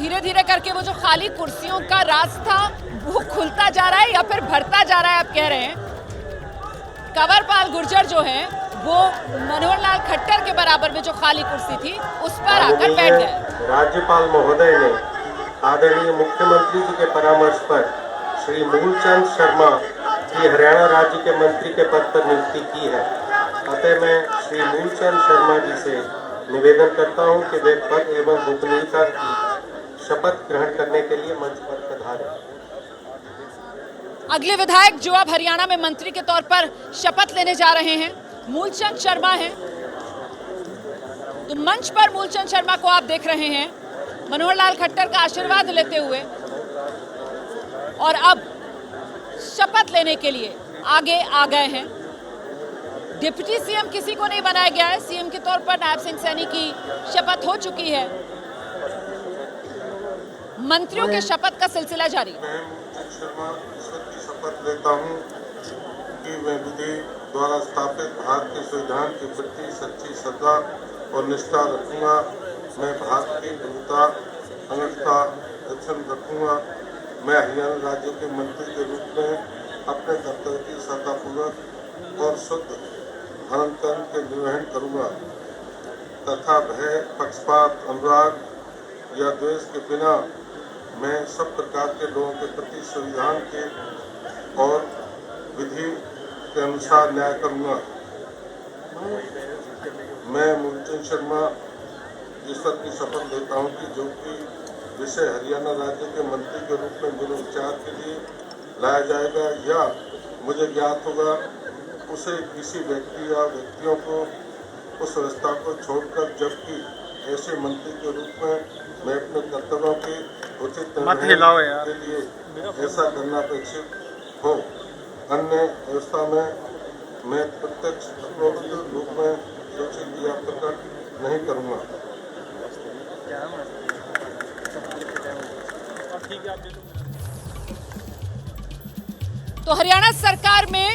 धीरे धीरे करके वो जो खाली कुर्सियों का राज था वो खुलता जा रहा है या फिर भरता जा रहा है, आप कह रहे हैं। कंवरपाल गुर्जर जो है वो मनोहर लाल खट्टर के बराबर में जो खाली कुर्सी थी उस पर आकर बैठ गए। राज्यपाल महोदय ने आदरणीय मुख्यमंत्री जी के परामर्श पर श्री मूलचंद शर्मा की हरियाणा राज्य के मंत्री के पद पर नियुक्ति की है। अतः मैं श्री मूलचंद शर्मा जी से निवेदन करता हूं कि वे पद एवं गोपनीयता की शपथ ग्रहण करने के लिए मंच पर पधारें। अगले विधायक जो अब हरियाणा में मंत्री के तौर पर शपथ लेने जा रहे हैं मूलचंद शर्मा हैं। तो मंच पर मूलचंद शर्मा को आप देख रहे हैं मनोहर लाल खट्टर का आशीर्वाद लेते हुए, और अब शपथ लेने के लिए आगे आ गए हैं। डिप्टी सीएम किसी को नहीं बनाया गया है, सीएम के तौर पर नायब सिंह सैनी की शपथ हो चुकी है। मंत्रियों के शपथ का सिलसिला जारी। शपथ लेता हूं कि मैं विधि द्वारा स्थापित भारतीय संविधान के प्रति सच्ची श्रद्धा और निष्ठा रखूंगा। मैं भारत की विविधता अखंडता रक्षण रखूंगा। मैं हरियाणा राज्य के मंत्री के रूप में अपने कर्तव्य की श्रद्धापूर्वक और शुद्ध अंतकरण के निर्वहन करूंगा तथा भय, पक्षपात, अनुराग या द्वेष के बिना मैं सब प्रकार के लोगों के प्रति संविधान के और विधि के अनुसार न्याय करूंगा। मैं मूलचंद शर्मा ईश्वर की शपथ लेता हूं कि जो कि विषय हरियाणा राज्य के मंत्री के रूप में मेरे विचार के लिए लाया जाएगा या मुझे ज्ञात होगा, उसे किसी व्यक्ति या व्यक्तियों को उस व्यवस्था को छोड़कर, जबकि ऐसे मंत्री के रूप में मैं अपने कर्तव्यों के उचित निर्वहन के लिए ऐसा करना अपेक्षित हो। अन्य व्यवस्था में मैं प्रत्यक्ष रूप में सूचित या प्रकट नहीं करूँगा। तो हरियाणा सरकार में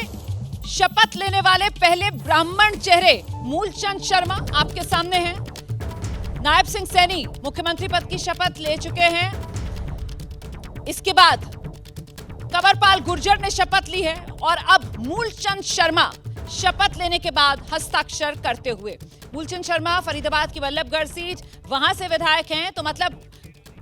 शपथ लेने वाले पहले ब्राह्मण चेहरे मूलचंद शर्मा आपके सामने हैं। नायब सिंह सैनी मुख्यमंत्री पद की शपथ ले चुके हैं। इसके बाद कंवरपाल गुर्जर ने शपथ ली है और अब मूलचंद शर्मा शपथ लेने के बाद हस्ताक्षर करते हुए। मूलचंद शर्मा फरीदाबाद की वल्लभगढ़ सीट, वहां से विधायक हैं। तो मतलब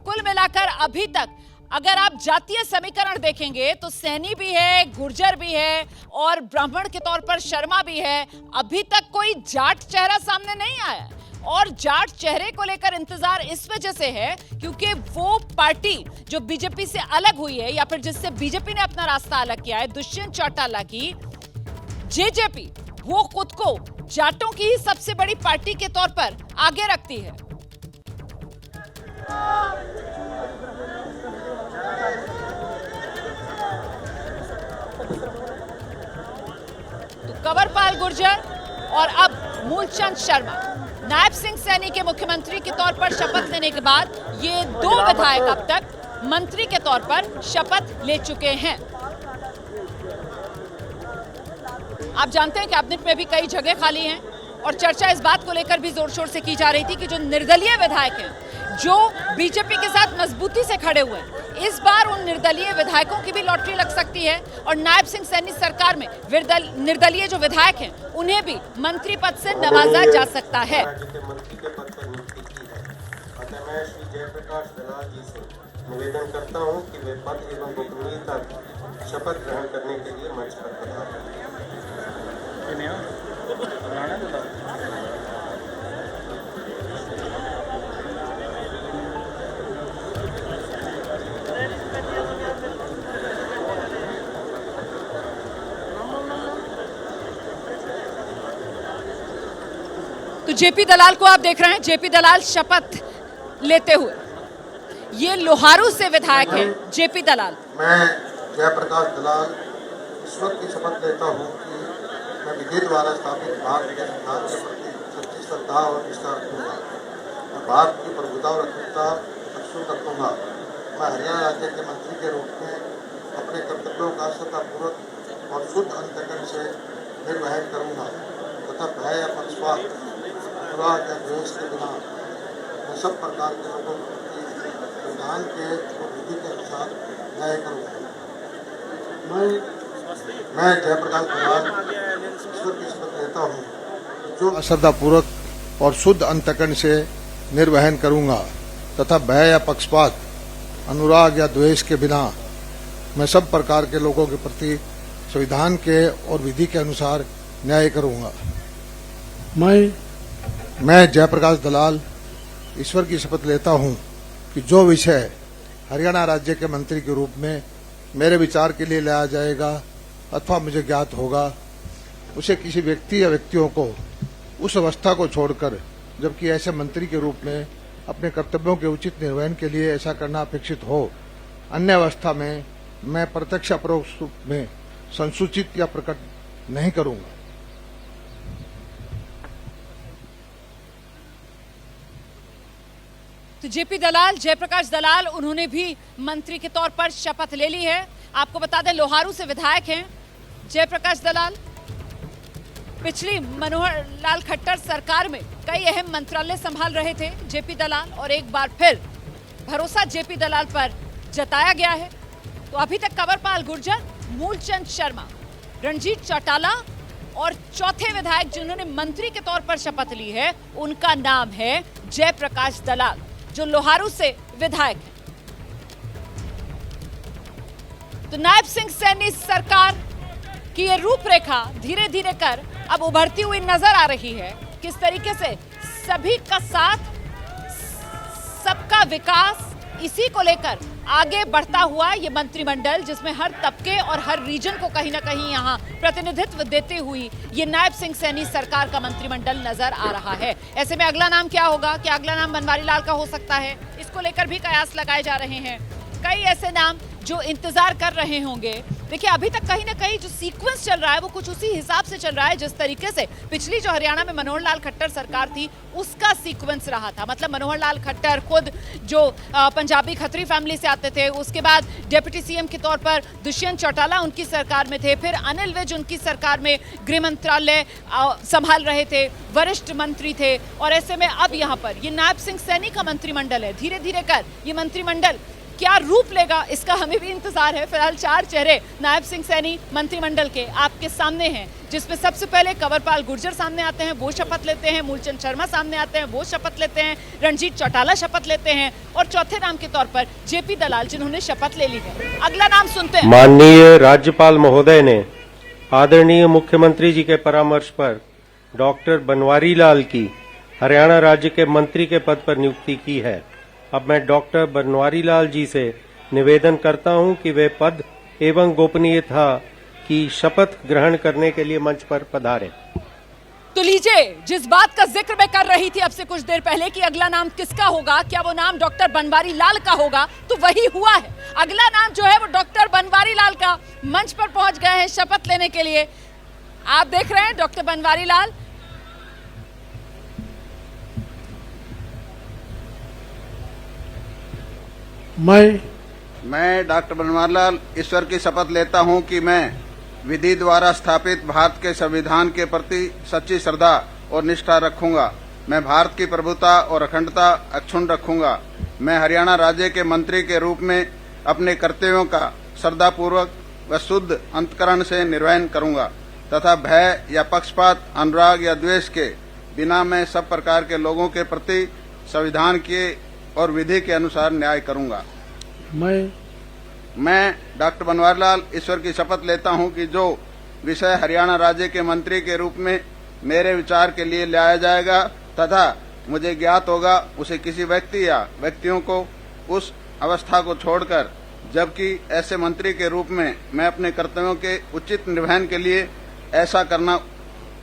कुल मिलाकर अभी तक अगर आप जातीय समीकरण देखेंगे तो सैनी भी है, गुर्जर भी है और ब्राह्मण के तौर पर शर्मा भी है। अभी तक कोई जाट चेहरा सामने नहीं आया और जाट चेहरे को लेकर इंतजार इस वजह से है क्योंकि वो पार्टी जो बीजेपी से अलग हुई है या फिर जिससे बीजेपी ने अपना रास्ता अलग किया है, दुष्यंत चौटाला की जेजेपी, वो खुद को जाटों की ही सबसे बड़ी पार्टी के तौर पर आगे रखती है। तो कंवरपाल गुर्जर और अब मूलचंद शर्मा नायब सिंह सैनी के मुख्यमंत्री के तौर पर शपथ लेने के बाद ये दो विधायक अब तक मंत्री के तौर पर शपथ ले चुके हैं। आप जानते हैं कैबिनेट में भी कई जगह खाली हैं और चर्चा इस बात को लेकर भी जोर शोर से की जा रही थी कि जो निर्दलीय विधायक हैं, जो बीजेपी के साथ मजबूती से खड़े हुए हैं, इस बार उन निर्दलीय विधायकों की भी लॉटरी लग सकती है और नायब सिंह सैनी सरकार में निर्दलीय जो विधायक हैं उन्हें भी मंत्री पद से नवाजा जा सकता है। निवेदन करता हूं कि वे पद एवं गोपनीयता शपथ ग्रहण करने के लिए मंच पर पधारें। तो जेपी दलाल को आप देख रहे हैं, जेपी दलाल शपथ लेते हुए। ये लोहारू से विधायक हैं जेपी दलाल। मैं जयप्रकाश दलाल ईश्वर की शपथ लेता हूँ कि मैं विधि द्वारा स्थापित भारत के संविधान के प्रति सच्ची श्रद्धा और निष्ठा रखूँगा और भारत की प्रभुता और अखंडता अक्षुण्ण रखूँगा। मैं हरियाणा राज्य के मंत्री के रूप में अपने कर्तव्यों का श्रद्धापूर्वक और शुद्ध अंतकरण से निर्वहन करूँगा तथा भय या पक्षपात, अनुराग या द्वेष के बिना मैं सब प्रकार के लोगों की संविधान के और विधि के अनुसार न्याय करूँगा। मैं जयप्रकाश दलाल ईश्वर की शपथ लेता हूँ जो श्रद्धापूर्वक और शुद्ध अंतःकरण से निर्वहन करूँगा तथा भय या पक्षपात, अनुराग या द्वेष के बिना मैं सब प्रकार के लोगों के प्रति संविधान के और विधि के अनुसार न्याय करूँगा। मैं जयप्रकाश दलाल ईश्वर की शपथ लेता हूँ कि जो विषय हरियाणा राज्य के मंत्री के रूप में मेरे विचार के लिए लाया जाएगा अथवा मुझे ज्ञात होगा, उसे किसी व्यक्ति या व्यक्तियों को उस अवस्था को छोड़कर, जबकि ऐसे मंत्री के रूप में अपने कर्तव्यों के उचित निर्वहन के लिए ऐसा करना अपेक्षित हो, अन्य अवस्था में मैं प्रत्यक्ष अपरोक्ष रूप में संसूचित या प्रकट नहीं करूंगा। तो जेपी दलाल, जयप्रकाश दलाल, उन्होंने भी मंत्री के तौर पर शपथ ले ली है। आपको बता दें, लोहारू से विधायक हैं जयप्रकाश दलाल। पिछली मनोहर लाल खट्टर सरकार में कई अहम मंत्रालय संभाल रहे थे जेपी दलाल, और एक बार फिर भरोसा जेपी दलाल पर जताया गया है। तो अभी तक कंवरपाल गुर्जर, मूलचंद शर्मा, रणजीत चौटाला और चौथे विधायक जिन्होंने मंत्री के तौर पर शपथ ली है, उनका नाम है जयप्रकाश दलाल, जो लोहारू से विधायक है। तो नायब सिंह सैनी सरकार की ये रूपरेखा धीरे धीरे कर अब उभरती हुई नजर आ रही है। किस तरीके से सभी का साथ, सबका विकास, इसी को लेकर आगे बढ़ता हुआ ये मंत्रिमंडल, जिसमें हर तबके और हर रीजन को कहीं ना कहीं यहाँ प्रतिनिधित्व देते हुई ये नायब सिंह सैनी सरकार का मंत्रिमंडल नजर आ रहा है। ऐसे में अगला नाम क्या होगा? क्या अगला नाम बनवारी लाल का हो सकता है? इसको लेकर भी कयास लगाए जा रहे हैं। कई ऐसे नाम जो इंतजार कर रहे होंगे। देखिए, अभी तक कहीं ना कहीं जो सीक्वेंस चल रहा है वो कुछ उसी हिसाब से चल रहा है जिस तरीके से पिछली जो हरियाणा में मनोहर लाल खट्टर सरकार थी उसका सीक्वेंस रहा था। मतलब मनोहर लाल खट्टर खुद जो पंजाबी खत्री फैमिली से आते थे, उसके बाद डिप्टी सीएम के तौर पर दुष्यंत चौटाला उनकी सरकार में थे, फिर अनिल विज उनकी सरकार में गृह मंत्रालय संभाल रहे थे, वरिष्ठ मंत्री थे। और ऐसे में अब यहाँ पर ये नायब सिंह सैनी का मंत्रिमंडल है। धीरे धीरे कर ये मंत्रिमंडल क्या रूप लेगा, इसका हमें भी इंतजार है। फिलहाल 4 चेहरे नायब सिंह सैनी मंत्रिमंडल के आपके सामने हैं, जिसमें सबसे पहले कंवरपाल गुर्जर सामने आते हैं, वो शपथ लेते हैं। मूलचंद शर्मा सामने आते हैं, वो शपथ लेते हैं। रणजीत चौटाला शपथ लेते हैं, और चौथे नाम के तौर पर जेपी दलाल, जिन्होंने शपथ ले ली है। अगला नाम सुनते हैं। माननीय राज्यपाल महोदय ने आदरणीय मुख्यमंत्री जी के परामर्श पर डॉक्टर बनवारी लाल की हरियाणा राज्य के मंत्री के पद पर नियुक्ति की है। अब मैं डॉक्टर बनवारी लाल जी से निवेदन करता हूं कि वे पद एवं गोपनीयता की शपथ ग्रहण करने के लिए मंच पर पधारें। तो लीजिए, जिस बात का जिक्र मैं कर रही थी अब से कुछ देर पहले कि अगला नाम किसका होगा, क्या वो नाम डॉक्टर बनवारी लाल का होगा, तो वही हुआ है। अगला नाम जो है वो डॉक्टर बनवारी लाल का मंच पर पहुंच गए हैं शपथ लेने के लिए। आप देख रहे हैं डॉक्टर बनवारी लाल। मैं डॉक्टर बनवारी लाल ईश्वर की शपथ लेता हूं कि मैं विधि द्वारा स्थापित भारत के संविधान के प्रति सच्ची श्रद्धा और निष्ठा रखूंगा। मैं भारत की प्रभुता और अखंडता अक्षुण्ण रखूंगा। मैं हरियाणा राज्य के मंत्री के रूप में अपने कर्तव्यों का श्रद्धापूर्वक व शुद्ध अंतःकरण से निर्वहन करूंगा तथा भय या पक्षपात, अनुराग या द्वेष के बिना मैं सब प्रकार के लोगों के प्रति संविधान के और विधि के अनुसार न्याय करूंगा। मैं डॉक्टर बनवारी लाल ईश्वर की शपथ लेता हूं कि जो विषय हरियाणा राज्य के मंत्री के रूप में मेरे विचार के लिए लाया जाएगा तथा मुझे ज्ञात होगा, उसे किसी व्यक्ति या व्यक्तियों को उस अवस्था को छोड़कर, जबकि ऐसे मंत्री के रूप में मैं अपने कर्तव्यों के उचित निर्वहन के लिए ऐसा करना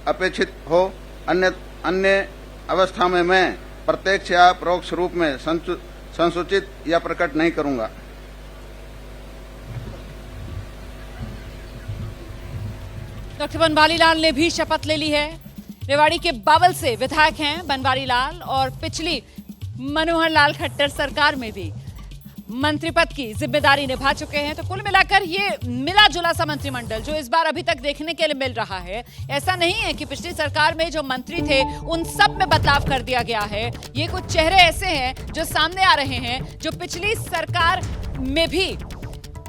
अपेक्षित हो, अन्य अवस्था में मैं प्रत्यक्ष या परोक्ष रूप में संसूचित या प्रकट नहीं करूंगा। डॉक्टर बनवारी लाल ने भी शपथ ले ली है। रेवाड़ी के बावल से विधायक हैं बनवारी लाल, और पिछली मनोहर लाल खट्टर सरकार में भी मंत्री पद की जिम्मेदारी निभा चुके हैं। तो कुल मिलाकर ये मिला जुला सा मंत्रिमंडल जो इस बार अभी तक देखने के लिए मिल रहा है। ऐसा नहीं है कि पिछली सरकार में जो मंत्री थे उन सब में बदलाव कर दिया गया है। ये कुछ चेहरे ऐसे हैं जो सामने आ रहे हैं जो पिछली सरकार में भी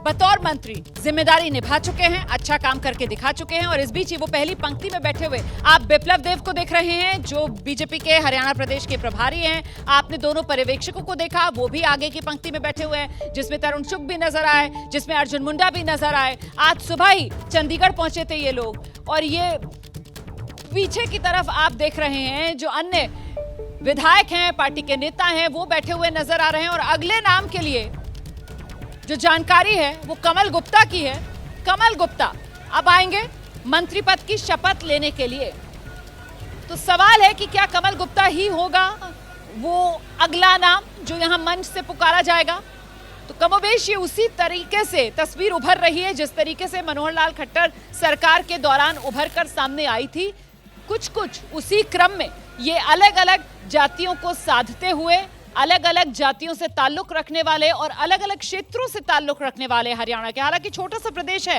बतौर मंत्री जिम्मेदारी निभा चुके हैं, अच्छा काम करके दिखा चुके हैं। और इस बीच ही वो पहली पंक्ति में बैठे हुए आप बिप्लब देव को देख रहे हैं जो बीजेपी के हरियाणा प्रदेश के प्रभारी हैं। आपने दोनों पर्यवेक्षकों को देखा, वो भी आगे की पंक्ति में बैठे हुए हैं, जिसमें तरुण चुग भी नजर आए, जिसमें अर्जुन मुंडा भी नजर आए। आज सुबह ही चंडीगढ़ पहुंचे थे ये लोग। और ये पीछे की तरफ आप देख रहे हैं जो अन्य विधायक हैं, पार्टी के नेता हैं, वो बैठे हुए नजर आ रहे हैं। और अगले नाम के लिए जो जानकारी है वो कमल गुप्ता की है। कमल गुप्ता अब आएंगे मंत्री पद की शपथ लेने के लिए। तो सवाल है कि क्या कमल गुप्ता ही होगा वो अगला नाम जो यहां मंच से पुकारा जाएगा। तो कमोबेश ये उसी तरीके से तस्वीर उभर रही है जिस तरीके से मनोहर लाल खट्टर सरकार के दौरान उभर कर सामने आई थी। कुछ उसी क्रम में ये अलग अलग जातियों को साधते हुए, अलग अलग जातियों से ताल्लुक रखने वाले और अलग अलग क्षेत्रों से ताल्लुक रखने वाले हरियाणा के, हालांकि छोटा सा प्रदेश है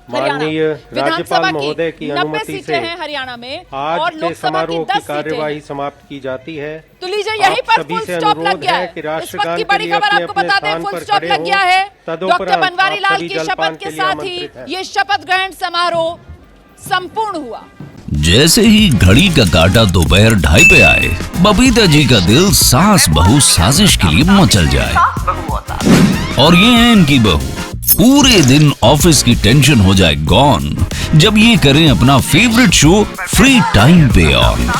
माननीय राज्यपाल महोदय की अनुमति से हैं हरियाणा में आज और के लोकसभा की समारोह 10 की कार्यवाही समाप्त की जाती है। तो लीजिए यहीं पर सभी फुल से स्टॉप लग अनुरोध गया है है। कि इस वक्त राष्ट्रगान की के बड़ी लिए खबर अपने आपको अपने बता दें, स्थान फुल पर स्टॉप खड़े लग हों। गया है। तदुपरांत डॉक्टर बनवारी आप लाल सभी की जलपान शपथ के के लिए साथ ही आमंत्रित हैं। ये शपथ ग्रहण समारोह संपूर्ण हुआ। जैसे ही घड़ी का काटा दोपहर 2:30 पे आए, बबीता जी का दिल सास बहू साजिश के लिए मचल जाए। और ये है इनकी बहू, पूरे दिन ऑफिस की टेंशन हो जाए गॉन जब ये करें अपना फेवरेट शो फ्री टाइम पे ऑन।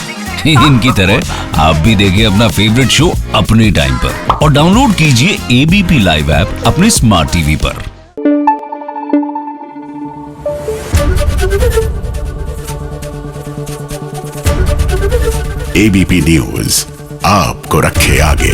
इनकी तरह आप भी देखिए अपना फेवरेट शो अपने टाइम पर और डाउनलोड कीजिए एबीपी लाइव ऐप अपने स्मार्ट टीवी पर। एबीपी न्यूज आपको रखे आगे।